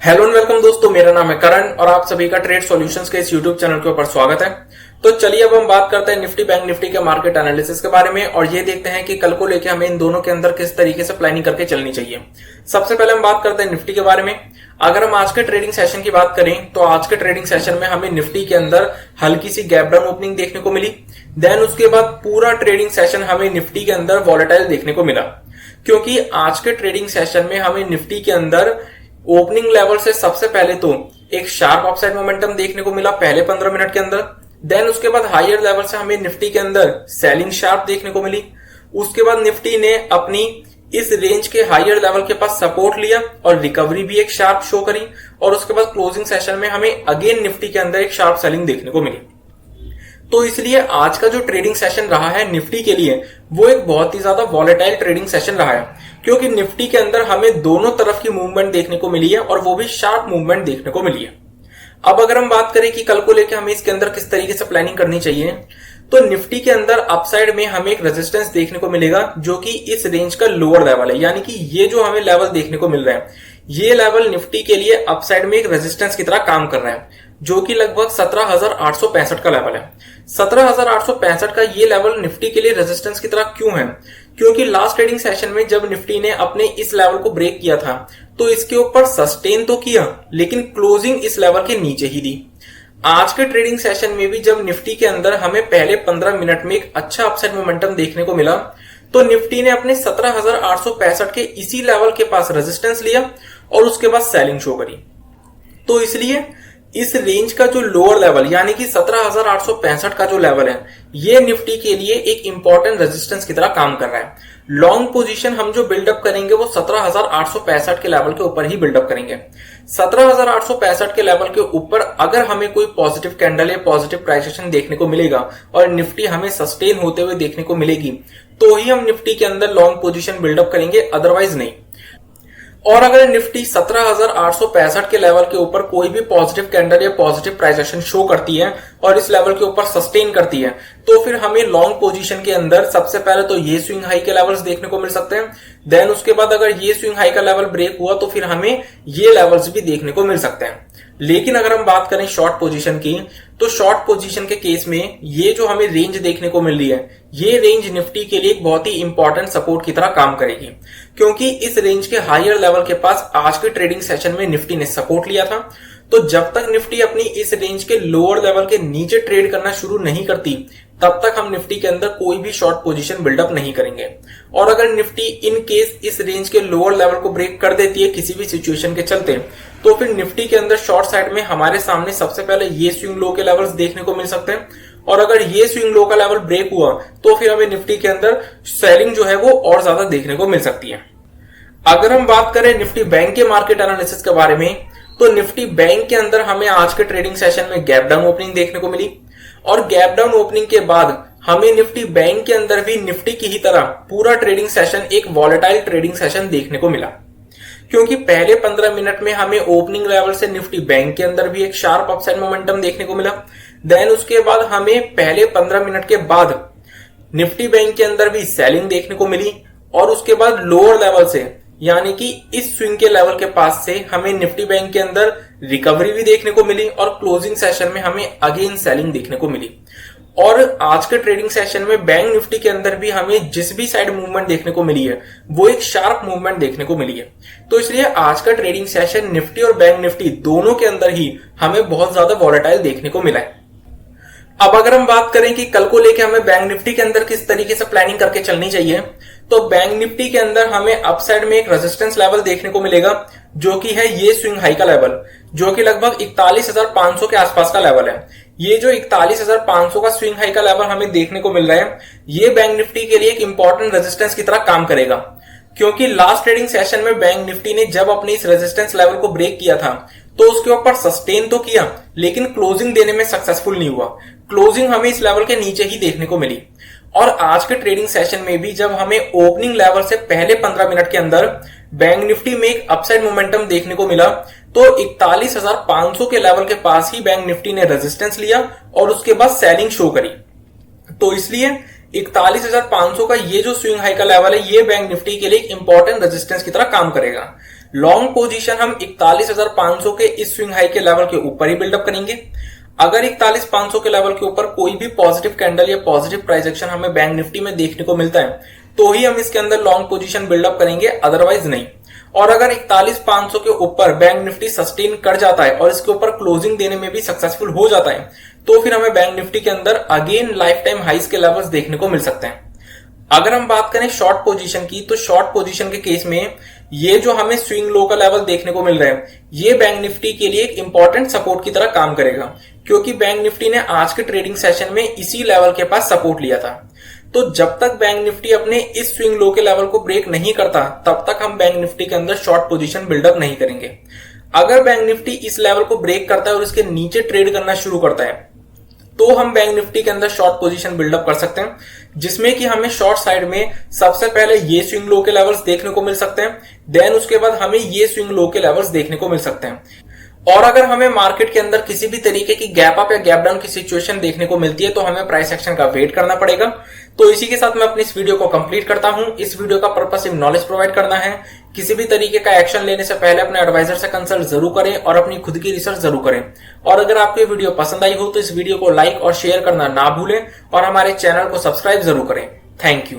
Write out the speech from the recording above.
Hello and welcome दोस्तों, मेरा नाम है करण और आप सभी का ट्रेड सॉल्यूशंस के इस यूट्यूब चैनल के ऊपर स्वागत है। तो चलिए अब हम बात करते हैं निफ्टी बैंक निफ्टी के मार्केट एनालिसिस के बारे में और ये देखते हैं कि कल को लेके हमें इन दोनों के अंदर किस तरीके से प्लानिंग करके चलनी चाहिए। सबसे पहले हम बात करते हैं निफ्टी के बारे में। अगर हम आज के ट्रेडिंग सेशन की बात करें तो आज के ट्रेडिंग सेशन में हमें निफ्टी के अंदर हल्की सी गैप डाउन ओपनिंग देखने को मिली। देन उसके बाद पूरा ट्रेडिंग सेशन हमें निफ्टी के अंदर वॉलेटाइल देखने को मिला, क्योंकि आज के ट्रेडिंग सेशन में हमें निफ्टी के अंदर ओपनिंग लेवल से सबसे पहले तो एक शार्प अपसाइड मोमेंटम देखने को मिला पहले 15 मिनट के अंदर। देन उसके बाद हायर लेवल से हमें निफ्टी के अंदर सेलिंग शार्प देखने को मिली। उसके बाद निफ्टी ने अपनी इस रेंज के हायर लेवल के पास सपोर्ट लिया और रिकवरी भी एक शार्प शो करी और उसके बाद क्लोजिंग सेशन में हमें अगेन निफ्टी के अंदर एक शार्प सेलिंग देखने को मिली। तो इसलिए आज का जो ट्रेडिंग सेशन रहा है निफ्टी के लिए वो एक बहुत ही ज्यादा वॉलेटाइल ट्रेडिंग सेशन रहा है, क्योंकि निफ्टी के अंदर हमें दोनों तरफ की मूवमेंट देखने को मिली है और वो भी शार्प मूवमेंट देखने को मिली है। अब अगर हम बात करें कि कल को लेकर हमें इसके अंदर किस तरीके से प्लानिंग करनी चाहिए, तो निफ्टी के अंदर अपसाइड में हमें एक रेजिस्टेंस देखने को मिलेगा जो कि इस रेंज का लोअर लेवल है, यानी कि ये जो हमें लेवल देखने को मिल रहा है ये लेवल निफ्टी के लिए अपसाइड में एक रेजिस्टेंस की तरह काम कर रहा है, जो कि लगभग 17,865 का लेवल है। 17,865 का ये लेवल निफ्टी के लिए रेजिस्टेंस की तरह क्यों है? क्योंकि लास्ट ट्रेडिंग सेशन में जब निफ्टी ने अपने इस लेवल को ब्रेक किया था तो इसके ऊपर सस्टेन तो किया, लेकिन क्लोजिंग इस लेवल के नीचे ही दी। आज के ट्रेडिंग सेशन में भी जब निफ्टी के अंदर हमें पहले 15 मिनट में एक अच्छा अपसाइड मोमेंटम देखने को मिला तो निफ्टी ने अपने 17,865 के इसी लेवल के पास रेजिस्टेंस लिया और उसके बाद सेलिंग शो करी। तो इसलिए इस रेंज का जो लोअर लेवल यानी कि 17,865 का जो लेवल है ये निफ्टी के लिए एक इंपॉर्टेंट रेजिस्टेंस की तरह काम कर रहा है। लॉन्ग पोजीशन हम जो बिल्डअप करेंगे वो 17,865 के लेवल के ऊपर ही बिल्डअप करेंगे। 17,865 के लेवल के ऊपर अगर हमें कोई पॉजिटिव कैंडल या पॉजिटिव प्राइस एक्शन देखने को मिलेगा और निफ्टी हमें सस्टेन होते हुए देखने को मिलेगी तो ही हम निफ्टी के अंदर लॉन्ग पोजीशन बिल्डअप करेंगे, अदरवाइज नहीं। और अगर निफ्टी 17,865 के लेवल के ऊपर कोई भी पॉजिटिव कैंडल या पॉजिटिव प्राइस एक्शन शो करती है और इस लेवल के ऊपर सस्टेन करती है तो फिर हमें लॉन्ग पोजीशन के अंदर सबसे पहले तो ये स्विंग हाई के लेवल्स देखने को मिल सकते हैं। देन उसके बाद अगर ये स्विंग हाई का लेवल ब्रेक हुआ तो फिर हमें ये लेवल्स भी देखने को मिल सकते हैं। लेकिन अगर हम बात करें शॉर्ट पोजीशन की तो शॉर्ट पोजीशन के केस में ये जो हमें रेंज देखने को मिल रही है ये रेंज निफ्टी के लिए एक बहुत ही इंपॉर्टेंट सपोर्ट की तरह काम करेगी, क्योंकि इस रेंज के हायर लेवल के पास आज के ट्रेडिंग सेशन में निफ्टी ने सपोर्ट लिया था। तो जब तक निफ्टी अपनी इस रेंज के लोअर लेवल के नीचे ट्रेड करना शुरू नहीं करती तब तक हम निफ्टी के अंदर कोई भी शॉर्ट पोजीशन बिल्डअप नहीं करेंगे। और अगर निफ्टी इन केस इस रेंज के लोअर लेवल को ब्रेक कर देती है किसी भी सिचुएशन के चलते तो फिर निफ्टी के अंदर शॉर्ट साइड में हमारे सामने सबसे पहले ये स्विंग लो के लेवल्स देखने को मिल सकते हैं और अगर ये स्विंग लो का लेवल ब्रेक हुआ तो फिर हमें निफ्टी के अंदर सेलिंग जो है वो और ज्यादा देखने को मिल सकती है। अगर हम बात करें निफ्टी बैंक के मार्केट एनालिसिस के बारे में तो निफ्टी बैंक के अंदर हमें आज के ट्रेडिंग सेशन में गैप डाउन ओपनिंग देखने को मिली और गैप डाउन ओपनिंग के बाद हमें निफ्टी बैंक के अंदर भी निफ्टी की ही तरह पूरा ट्रेडिंग सेशन एक वॉलेटाइल ट्रेडिंग सेशन देखने को मिला, क्योंकि पहले 15 मिनट में हमें ओपनिंग लेवल से निफ्टी बैंक के अंदर भी एक शार्प अपसाइड मोमेंटम देखने को मिला। देन उसके बाद हमें पहले 15 मिनट के बाद निफ्टी बैंक के अंदर भी सेलिंग देखने को मिली और उसके बाद लोअर लेवल से यानी कि इस स्विंग के लेवल के पास से हमें निफ्टी बैंक के अंदर रिकवरी भी देखने को मिली और क्लोजिंग सेशन में हमें अगेन सेलिंग देखने को मिली। और आज के ट्रेडिंग सेशन में बैंक निफ्टी के अंदर भी हमें जिस भी साइड मूवमेंट देखने को मिली है वो एक शार्प मूवमेंट देखने को मिली है। तो इसलिए आज का ट्रेडिंग सेशन निफ्टी और बैंक निफ्टी दोनों के अंदर ही हमें बहुत ज्यादा वॉलेटाइल देखने को मिला है। अब अगर हम बात करें कि कल को लेके हमें बैंक निफ्टी के अंदर किस तरीके से प्लानिंग करके चलनी चाहिए, तो बैंक निफ्टी के अंदर हमें अपसाइड में एक रेजिस्टेंस लेवल देखने को मिलेगा जो कि है ये स्विंग हाई का लेवल, जो कि लगभग 41,500 के आसपास का लेवल है। ये जो 41,500 का स्विंग हाई का लेवल हमें देखने को मिल रहा है ये बैंक निफ्टी के लिए एक इंपॉर्टेंट रेजिस्टेंस की तरह काम करेगा, क्योंकि लास्ट ट्रेडिंग सेशन में बैंक निफ्टी ने जब अपने इस रेजिस्टेंस लेवल को ब्रेक किया था तो उसके ऊपर सस्टेन तो किया लेकिन क्लोजिंग देने में सक्सेसफुल नहीं हुआ। क्लोजिंग हमें इस लेवल के नीचे ही देखने को मिली। और आज के ट्रेडिंग सेशन में भी जब हमें ओपनिंग लेवल से पहले 15 मिनट के अंदर बैंक निफ्टी में एक अपसाइड मोमेंटम देखने को मिला तो 41,500 के लेवल के पास ही बैंक निफ्टी ने रेजिस्टेंस लिया और उसके बाद सेलिंग शो करी। तो इसलिए 41,500 का ये जो स्विंग हाई का लेवल है ये बैंक निफ्टी के लिए एक इंपॉर्टेंट रेजिस्टेंस की तरह काम करेगा। लॉन्ग पोजीशन हम 41,500 के इस स्विंग हाई के लेवल के ऊपर ही बिल्डअप करेंगे। अगर 41,500 के लेवल के ऊपर कोई भी पॉजिटिव कैंडल या पॉजिटिव प्राइस एक्शन हमें बैंक निफ्टी में देखने को मिलता है तो ही हम इसके अंदर लॉन्ग पोजीशन बिल्डअप करेंगे, अदरवाइज नहीं। और अगर 41,500 के ऊपर बैंक निफ्टी सस्टेन कर जाता है और इसके ऊपर क्लोजिंग देने में भी सक्सेसफुल हो जाता है तो फिर हमें बैंक निफ्टी के अंदर अगेन लाइफ टाइम हाइस के लेवल्स देखने को मिल सकते हैं। अगर हम बात करें शॉर्ट पोजीशन की, तो शॉर्ट पोजीशन के केस में ये जो हमें स्विंग लो का लेवल देखने को मिल रहा है ये बैंक निफ्टी के लिए एक इंपॉर्टेंट सपोर्ट की तरह काम करेगा, क्योंकि बैंक निफ्टी ने आज के ट्रेडिंग सेशन में इसी लेवल के पास सपोर्ट लिया था। तो जब तक बैंक निफ्टी अपने इस स्विंग लो के लेवल को ब्रेक नहीं करता तब तक हम बैंक निफ्टी के अंदर शॉर्ट पोजीशन बिल्डअप नहीं करेंगे। अगर बैंक निफ्टी इस लेवल को ब्रेक करता है और इसके नीचे ट्रेड करना शुरू करता है तो हम बैंक निफ्टी के अंदर शॉर्ट पोजीशन बिल्डअप कर सकते हैं, जिसमें कि हमें शॉर्ट साइड में सबसे पहले ये स्विंग लो के लेवल्स देखने को मिल सकते हैं, देन उसके बाद हमें ये स्विंग लो के लेवल्स देखने को मिल सकते हैं। और अगर हमें मार्केट के अंदर किसी भी तरीके की गैप अप या गैप डाउन की सिचुएशन देखने को मिलती है तो हमें प्राइस एक्शन का वेट करना पड़ेगा। तो इसी के साथ मैं अपनी इस वीडियो को कंप्लीट करता हूं। इस वीडियो का पर्पस सिर्फ नॉलेज प्रोवाइड करना है। किसी भी तरीके का एक्शन लेने से पहले अपने एडवाइजर से कंसल्ट जरूर करें और अपनी खुद की रिसर्च जरूर करें। और अगर आपको ये वीडियो पसंद आई हो तो इस वीडियो को लाइक और शेयर करना ना भूलें और हमारे चैनल को सब्सक्राइब जरूर करें। Thank you.